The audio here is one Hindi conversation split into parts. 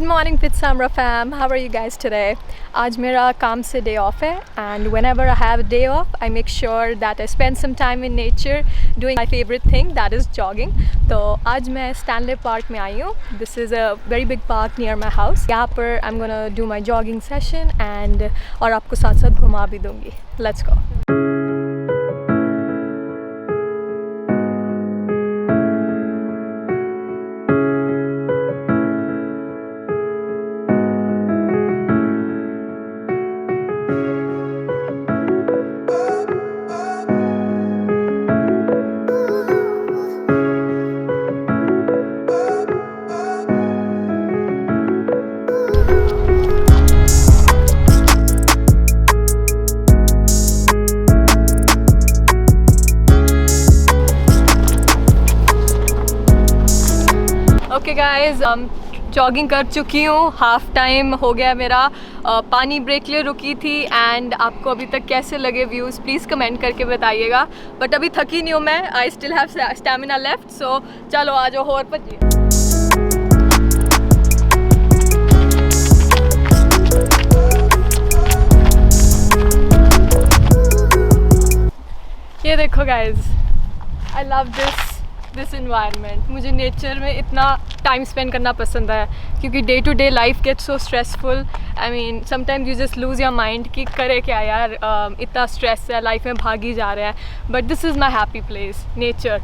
morning Pitsamra fam, how are you guys today? आज मेरा काम से day off है and whenever I have a day off I make sure that I spend some time in nature doing my favorite thing, that is jogging. तो आज मैं Stanley Park में आई हूँ. This is a very big park near my house. यहाँ पर I'm gonna do my jogging session and और आपको साथ साथ घुमा भी दूँगी. Let's go. Okay guys jogging कर चुकी हूँ, हाफ टाइम हो गया मेरा. पानी ब्रेक के लिए रुकी थी एंड आपको अभी तक कैसे लगे व्यूज़ प्लीज़ कमेंट करके बताइएगा. बट अभी थकी नहीं हूँ मैं, I still have stamina left. So चलो आ जाओ और भजिए. ये देखो guys, I love this environment. मुझे नेचर में इतना टाइम स्पेंड करना पसंद है क्योंकि day to day life gets so stressful. I mean sometimes you just lose your mind कि करे क्या यार, इतना स्ट्रेस है लाइफ में, भागी जा रहा है. But this is my happy place, nature.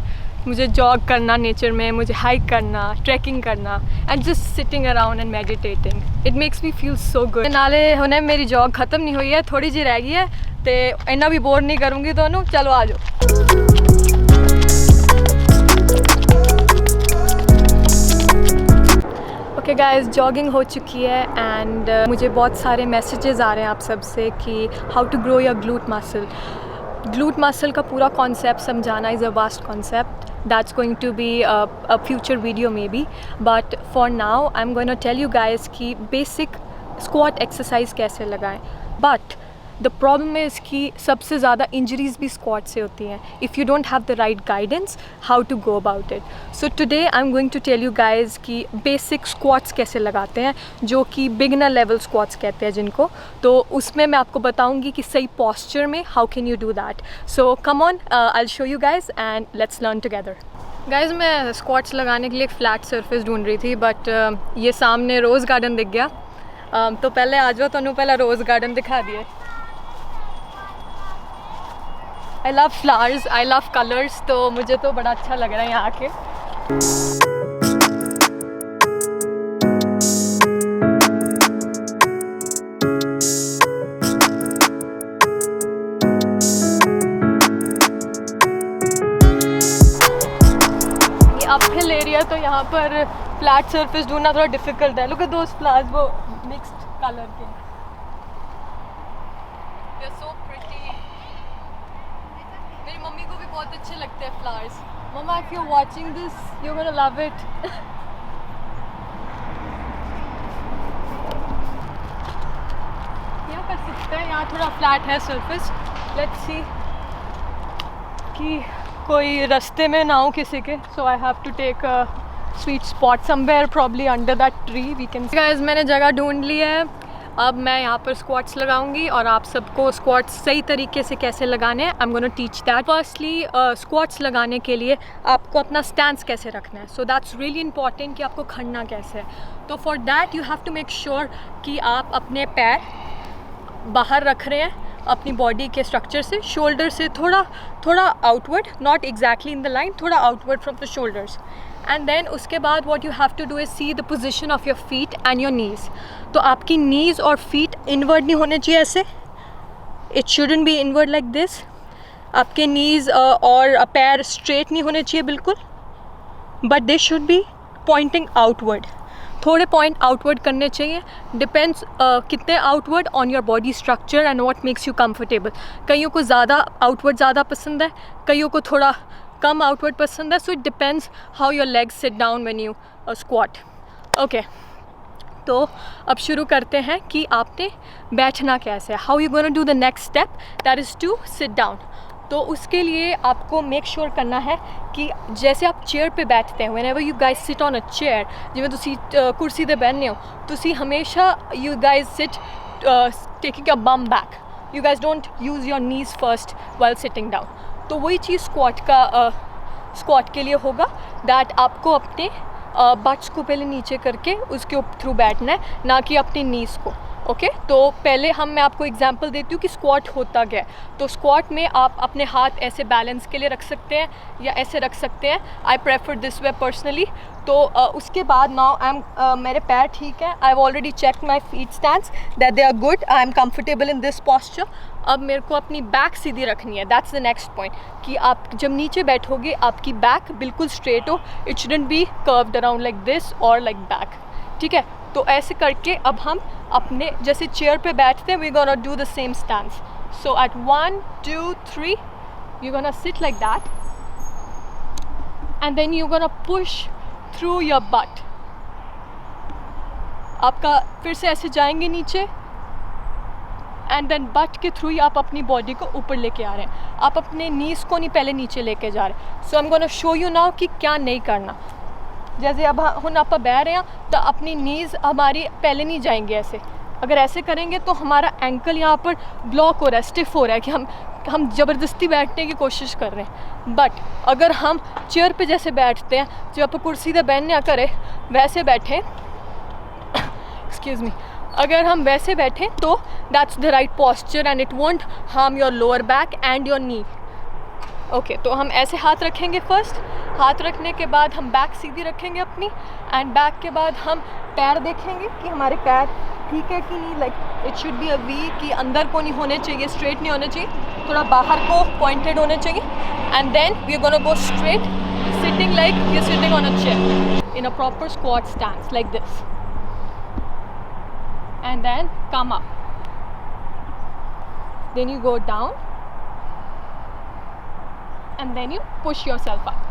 मुझे जॉग करना नेचर में, मुझे हाइक करना, ट्रैकिंग करना and just sitting around and meditating, it makes me feel so good. नाले होने मेरी जॉग ख़त्म नहीं हुई है, थोड़ी जी रह गई है तो इन्ना भी बोर नहीं करूँगी दोनों. चलो आ जाओ. ओके गाइस, जॉगिंग हो चुकी है एंड मुझे बहुत सारे मैसेजेस आ रहे हैं आप सब से कि how to grow your glute muscle. Glute muscle का पूरा कॉन्सेप्ट समझाना is a vast concept. That's going to be a future video may be, but for now I am going to tell you guys कि बेसिक स्क्वाट एक्सरसाइज कैसे लगाएं. बट द प्रॉब्लम इज़ कि सबसे ज़्यादा इंजरीज़ भी स्क्वाट से होती हैं if you don't have the right guidance how to go about it. So today I am going to tell you guys कि बेसिक स्क्वाट्स कैसे लगाते हैं, जो कि बिगनर लेवल स्क्वाट्स कहते हैं जिनको. तो उसमें मैं आपको बताऊंगी कि सही पॉस्चर में how can you do that. So come on, I will show you guys and let's learn together. Guys मैं स्क्वाट्स लगाने के लिए एक फ्लैट सरफेस ढूंढ रही थी बट ये सामने रोज़ गार्डन दिख गया. तो पहले आ जाओ, तो पहले रोज़ गार्डन दिखा दिए. I love flowers, I love colors, तो मुझे तो बड़ा अच्छा लग रहा है यहाँ आके. ये अपहिल एरिया तो यहाँ पर फ्लैट सरफेस ढूंढना थोड़ा डिफिकल्ट है. लुक एट दोस फ्लावर्स, वो मिक्स्ड कलर के. They are so pretty. मेरी मम्मी को भी बहुत अच्छे लगते हैं flowers. Mamma, if you're watching this, you're gonna love it. क्या कर सकते हैं, यहाँ थोड़ा फ्लैट है सरफेस. लेट्स सी कि कोई रास्ते में ना हो किसी के. So I have to take a sweet spot somewhere, probably under that tree we can. Guys मैंने जगह ढूंढ ली है. अब मैं यहाँ पर स्क्वाट्स लगाऊंगी और आप सबको स्क्वाट्स सही तरीके से कैसे लगाने हैं आई am gonna teach that. Firstly squats लगाने के लिए आपको अपना स्टैंस कैसे रखना है. सो दैट्स रियली इंपॉर्टेंट कि आपको खड़ना कैसे है. तो for that you have to make sure कि आप अपने पैर बाहर रख रहे हैं अपनी बॉडी के स्ट्रक्चर से, शोल्डर से थोड़ा outward, not exactly in the line, थोड़ा outward from the shoulders. And then उसके बाद what you have to do is see the position of your feet and your knees. तो आपकी नीज़ और फीट इनवर्ड नहीं होने चाहिए ऐसे, it shouldn't be inward like this. आपके नीज़ और पैर स्ट्रेट नहीं होने चाहिए बिल्कुल, but they should be pointing outward. थोड़े पॉइंट आउटवर्ड करने चाहिए. डिपेंड्स कितने outward on your body structure and what makes you comfortable. कईयों को ज़्यादा आउटवर्ड ज़्यादा पसंद है, कईयों को थोड़ा कम आउटवर्ड पसंद है. So it depends how your legs sit down when you squat. Okay, तो अब शुरू करते हैं कि आपने बैठना कैसे है. How you gonna do the next step, that is to sit down. तो उसके लिए आपको मेक श्योर करना है कि जैसे आप चेयर पे बैठते हैं, whenever you guys sit on a chair, जिवें तुसी कुर्सी ते बैठने हो, तुसी हमेशा you guys sit taking a bum back, you guys don't use your knees first while sitting down. तो वही चीज़ स्क्वाट के लिए होगा, दैट आपको अपने बट्स को पहले नीचे करके उसके थ्रू बैठना है, ना कि अपनी नीज़ को। ओके तो पहले मैं आपको एग्जांपल देती हूँ कि स्क्वाट होता क्या है। तो स्क्वाट में आप अपने हाथ ऐसे बैलेंस के लिए रख सकते हैं या ऐसे रख सकते हैं। I prefer this way personally. तो उसके बाद नाउ मेरे पैर ठीक है, I have already check my feet stands that they are good, I am comfortable in this posture. अब मेरे को अपनी बैक सीधी रखनी है, दैट्स द नेक्स्ट पॉइंट, कि आप जब नीचे बैठोगे आपकी बैक बिल्कुल स्ट्रेट हो, it shouldn't B curved around like this और लाइक बैक, ठीक है। तो ऐसे करके अब हम अपने जैसे चेयर पे बैठते हैं, we gonna do the same stance. So at 1 2 3 you gonna sit like that and then you gonna push through your butt. आपका फिर से ऐसे जाएंगे नीचे एंड देन बट के थ्रू ही आप अपनी बॉडी को ऊपर लेके आ रहे हैं, आप अपने नीज़ को नहीं पहले नीचे लेके जा रहे। So I am gonna show you now कि क्या नहीं करना। जैसे अब हम आप बह रहे हैं तो अपनी नीज़ हमारी पहले नहीं जाएंगे ऐसे, अगर ऐसे करेंगे तो हमारा एंकल यहाँ पर ब्लॉक हो रहा है, स्टिफ हो रहा है कि हम ज़बरदस्ती बैठने की कोशिश कर रहे हैं। बट अगर हम चेयर पे जैसे बैठते हैं, जब आप कुर्सी पे बैठने करें वैसे बैठें, एक्सक्यूज़ मी, अगर हम वैसे बैठें तो that's the right posture and it won't harm your lower back and your knee. Okay तो हम ऐसे हाथ रखेंगे फर्स्ट, हाथ रखने के बाद हम बैक सीधी रखेंगे अपनी, एंड बैक के बाद हम पैर देखेंगे कि हमारे पैर ठीक है कि नहीं, like it should be a V, कि अंदर को नहीं होने चाहिए, स्ट्रेट नहीं होने चाहिए, थोड़ा बाहर को पॉइंटेड होने चाहिए। And then we are gonna go straight, sitting like we are sitting on a chair in a proper squat stance like this, and then come up, then you go down and then you push yourself up.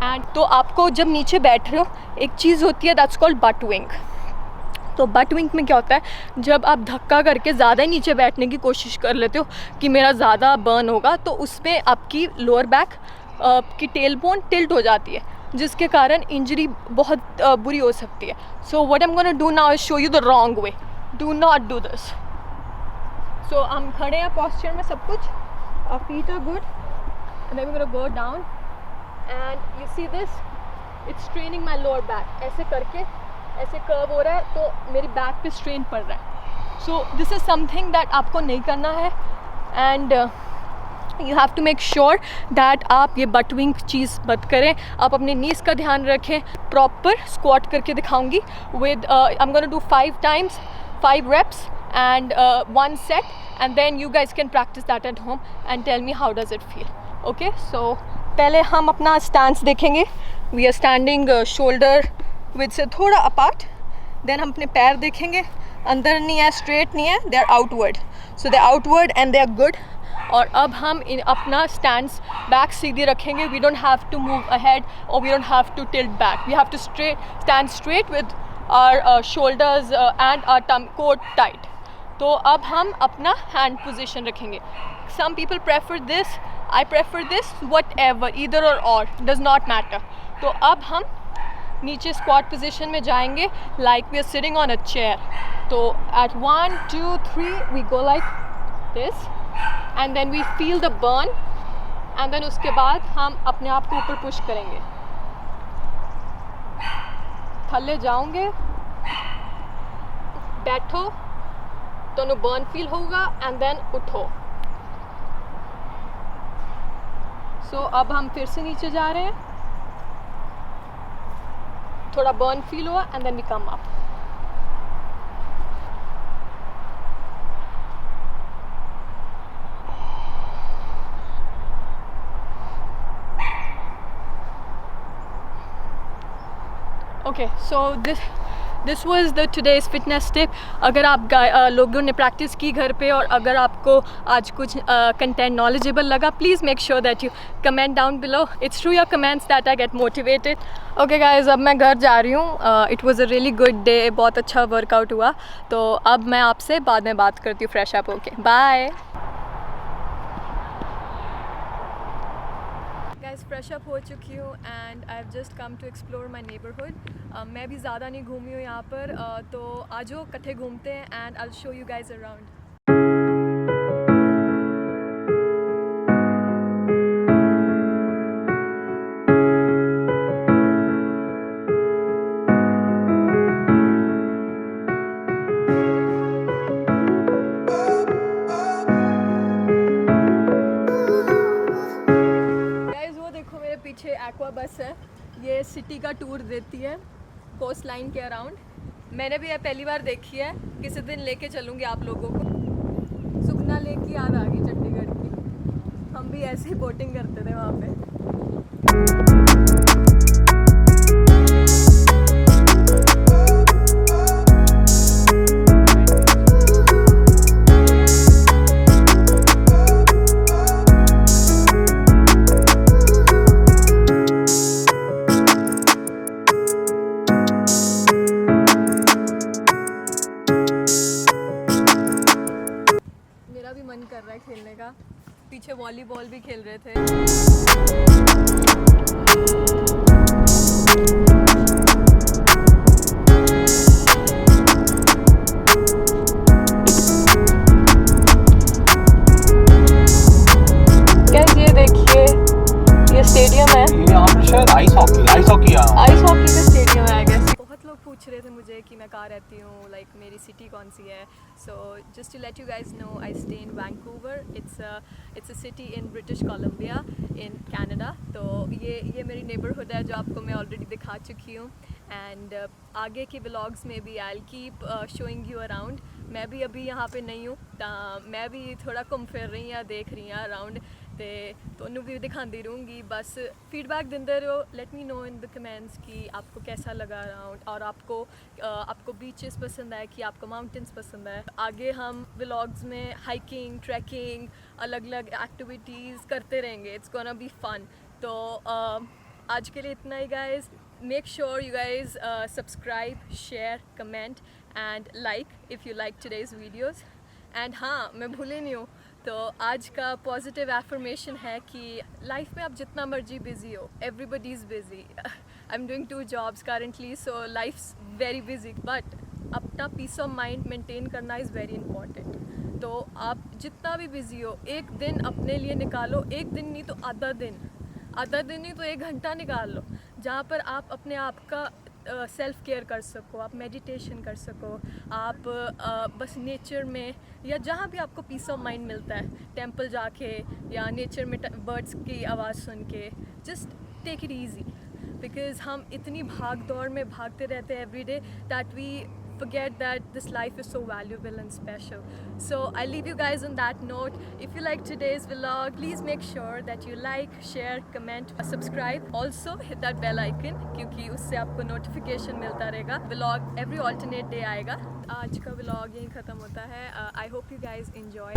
And तो आपको जब नीचे बैठ रहे हो एक चीज़ होती है दैट्स कॉल्ड बट विंग। तो बट विंग में क्या होता है, जब आप धक्का करके ज़्यादा ही नीचे बैठने की कोशिश कर लेते हो कि मेरा ज़्यादा बर्न होगा, तो उसमें आपकी लोअर बैक की टेल बोन टिल्ट हो जाती है, जिसके कारण इंजरी बहुत बुरी हो सकती है। So what I am gonna do now is show you the wrong way, do not do this. So हम खड़े हैं पॉस्चर में, सब कुछ, our feet are good, and then we're gonna go down and you see this, it's straining my lower back। ऐसे करके ऐसे कर्व हो रहा है तो मेरी बैक पे स्ट्रेन पड़ रहा है। So this is something that आपको नहीं करना है, and you have to make sure that आप ये बट विंग चीज़ मत करें। आप अपने नीज़ का ध्यान रखें। प्रॉपर स्क्वाट करके दिखाऊंगी with I am gonna do 5 times 5 reps and 1 set, and then you guys can practice that at home and tell me how does it feel. Okay, so पहले हम अपना स्टैंस देखेंगे। We are standing shoulder width से थोड़ा अपार्ट। देन हम अपने पैर देखेंगे, अंदर नहीं है, स्ट्रेट नहीं है, they are outward, so they are outward and they are good. और अब हम अपना स्टैंड्स बैक सीधी रखेंगे। We don't have to move ahead और we don't have to tilt back, we have to stand straight with our shoulders and our core tight. तो अब हम अपना हैंड पोजीशन रखेंगे। Some people prefer this, I prefer this, whatever, either or does not matter. तो अब हम नीचे स्क्वाट पोजीशन में जाएंगे like we are sitting on a chair. तो at 1 2 3 we go like this and then we feel the burn, and then उसके बाद हम अपने आप को ऊपर पुश करेंगे। थल्ले जाओगे, बैठो, तो बर्न फील होगा, एंड देन उठो। सो अब हम फिर से नीचे जा रहे हैं, थोड़ा बर्न फील हुआ, and then we come up. Okay so this was the today's fitness tip. अगर आप लोगों ने प्रैक्टिस की घर पे और अगर आपको आज कुछ कंटेंट नॉलेजेबल लगा, please make sure that you comment down below. It's through your comments that I get motivated. Okay guys, अब मैं घर जा रही हूँ। It was a really good day, बहुत अच्छा वर्कआउट हुआ। तो अब मैं आपसे बाद में बात करती हूँ फ्रेश अप होके। बाय। फ्रेश अप हो चुकी हूँ and I have just come to explore my neighbourhood. मैं भी ज़्यादा नहीं घूमी हूँ यहाँ पर, तो आज वो इकट्ठे घूमते हैं and I will show you guys around. पीछे एक्वा बस है, ये सिटी का टूर देती है कोस्ट लाइन के अराउंड। मैंने भी ये पहली बार देखी है, किसी दिन लेके चलूँगी आप लोगों को। सुखना लेक की याद आ गई चंडीगढ़ की, हम भी ऐसे ही बोटिंग करते थे वहाँ पे। मन कर रहा है खेलने का, पीछे वॉलीबॉल भी खेल रहे थे। गाइस ये देखिए, ये स्टेडियम है, यहाँ पे शायद आइस हॉकी का स्टेडियम है आई गेस। बहुत लोग पूछ रहे थे मुझे कि मैं कहाँ रहती हूँ, लाइक मेरी सिटी कौन सी है। So just to let you guys know, I stay in Vancouver. It's a city in British Columbia in Canada. तो ये मेरी नेबरहुड है जो आपको मैं ऑलरेडी दिखा चुकी हूँ। एंड आगे के व्लॉग्स में भी I will keep showing you around. मैं भी अभी यहाँ पे नहीं हूँ, मैं भी थोड़ा घूम फिर रही हाँ, देख रही हाँ अराउंड, ते तुहानू भी दिखाती रहूँगी। बस फीडबैक देंदे रहो, let me know in the comments कि आपको कैसा लगा अराउंड, और आपको बीचेस पसंद है कि आपको माउंटेन्स पसंद है। आगे हम व्लॉग्स में हाइकिंग, ट्रैकिंग, अलग अलग एक्टिविटीज़ करते रहेंगे। It's gonna be fun. तो आज के लिए इतना ही guys. Make sure you guys subscribe, share, comment and like if you like today's videos. And हाँ, मैं भूले नहीं हूँ, तो आज का पॉजिटिव एफर्मेशन है कि लाइफ में आप जितना मर्जी बिजी हो, everybody is busy. I am doing 2 jobs currently, so life's very busy, but अपना पीस ऑफ माइंड मेंटेन करना इज़ वेरी इंपॉर्टेंट। तो आप जितना भी बिजी हो, एक दिन अपने लिए निकालो, एक दिन नहीं तो आधा दिन नहीं तो 1 घंटा निकाल लो, जहाँ पर आप अपने आप का सेल्फ़ केयर कर सको, आप मेडिटेशन कर सको, आप बस नेचर में या जहाँ भी आपको पीस ऑफ माइंड मिलता है, टेंपल जाके या नेचर में बर्ड्स की आवाज़ सुन के, just take it easy. Because हम इतनी भाग दौड़ में भागते रहते हैं every day that we forget that this life is so valuable and special. So I'll leave you guys on that note. If you like today's vlog, please make sure that you like, share, comment, subscribe. Also hit that bell icon क्योंकि उससे आपको notification मिलता रहेगा। Vlog every alternate day आएगा। आज का vlog यहीं ख़त्म होता है। I hope you guys enjoy.